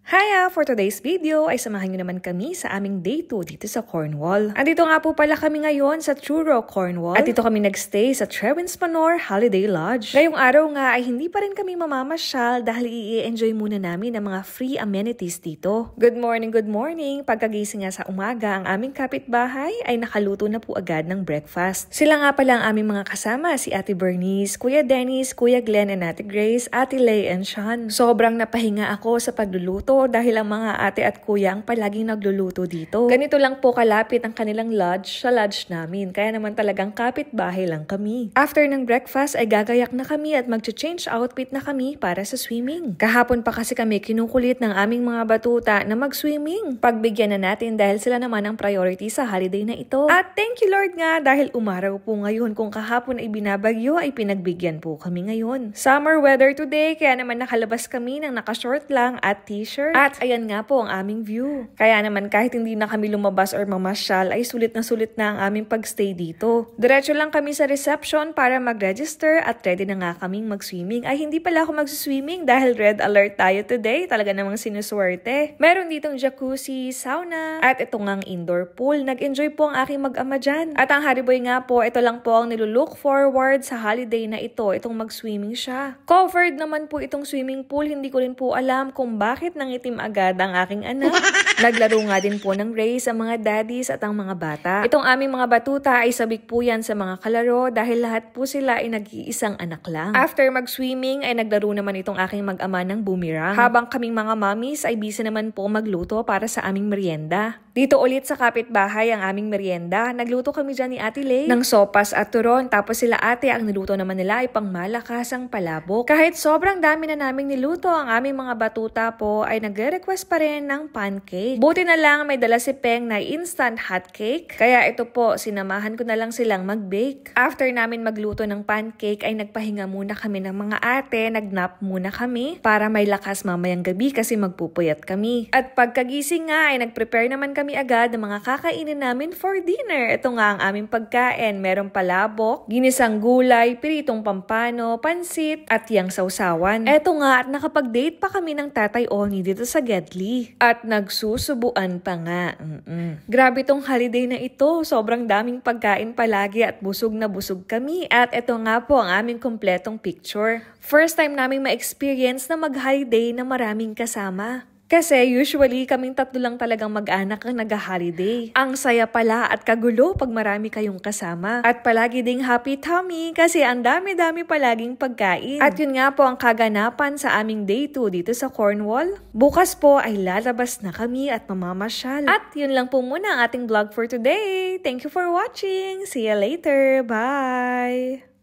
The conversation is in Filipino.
Hiya! For today's video ay samahan nyo naman kami sa aming day 2 dito sa Cornwall. Andito nga po pala kami ngayon sa Truro, Cornwall. At dito kami nagstay sa Trewins Manor Holiday Lodge. Ngayong araw nga ay hindi pa rin kami mamamasyal dahil i-enjoy muna namin ang mga free amenities dito. Good morning, good morning! Pagkagising nga sa umaga, ang aming kapitbahay ay nakaluto na po agad ng breakfast. Sila nga pala ang aming mga kasama, si Ate Bernice, Kuya Dennis, Kuya Glenn and Ate Grace, Ate Lay and Sean. Sobrang napahinga ako sa pagluluto dahil ang mga ate at kuya ang palaging nagluluto dito. Ganito lang po kalapit ang kanilang lodge sa lodge namin, kaya naman talagang kapitbahay lang kami. After ng breakfast ay gagayak na kami at mag-change outfit na kami para sa swimming. Kahapon pa kasi kami kinukulit ng aming mga batuta na mag-swimming. Pagbigyan na natin dahil sila naman ang priority sa holiday na ito. At thank you Lord nga dahil umaraw po ngayon, kung kahapon ay binabagyo ay pinagbigyan po kami ngayon. Summer weather today, kaya naman nakalabas kami ng naka-short lang at t-shirt. At ayan nga po ang aming view. Kaya naman kahit hindi na kami lumabas or mamasyal ay sulit na ang aming pagstay dito. Diretso lang kami sa reception para mag-register at ready na nga kaming mag-swimming. Ay hindi pala ako mag-swimming dahil red alert tayo today. Talaga namang sinuswerte. Meron ditong jacuzzi, sauna, at ito ngang indoor pool. Nag-enjoy po ang aking mag-ama dyan. At ang hariboy nga po, ito lang po ang nilulook forward sa holiday na ito. Itong mag-swimming siya. Covered naman po itong swimming pool. Hindi ko rin po alam kung bakit nangitim agad ang aking anak. Naglaro nga din po ng race ang mga daddies at ang mga bata. Itong aming mga batuta ay sabik po yan sa mga kalaro dahil lahat po sila ay nag-iisang anak lang. After mag-swimming ay naglaro naman itong aking mag-ama ng boomerang. Habang kaming mga mommies ay busy naman po magluto para sa aming merienda. Dito ulit sa kapitbahay ang aming merienda. Nagluto kami dyan ni Ate Lay ng sopas at turon. Tapos sila ate ang niluto naman nila ay pangmalakasang palabok. Kahit sobrang dami na naming niluto, ang aming mga batuta po ay nagre-request pa rin ng pancake. Buti na lang may dala si Peng na instant hot cake. Kaya ito po, sinamahan ko na lang silang mag-bake. After namin magluto ng pancake ay nagpahinga muna kami ng mga ate. Nag-nap muna kami para may lakas mamayang gabi kasi magpupuyat kami. At pagkagising nga ay nag-prepare naman kami agad ng mga kakainin namin for dinner. Ito nga ang aming pagkain. Merong palabok, ginisang gulay, piritong pampano, pansit, at yang sausawan. Ito nga at nakapag-date pa kami ng Tatay Oni dito sa Gedli. At nagsusubuan pa nga. Grabe tong holiday na ito. Sobrang daming pagkain palagi at busog na busog kami. At ito nga po ang aming kompletong picture. First time naming ma-experience na mag-holiday na maraming kasama. Kasi usually kaming tatlo lang talagang mag-anak ang nag-holiday. Ang saya pala at kagulo pag marami kayong kasama. At palagi ding happy tummy kasi ang dami-dami palaging pagkain. At yun nga po ang kaganapan sa aming day 2 dito sa Cornwall. Bukas po ay lalabas na kami at mamamasyal. At yun lang po muna ang ating vlog for today. Thank you for watching. See you later. Bye!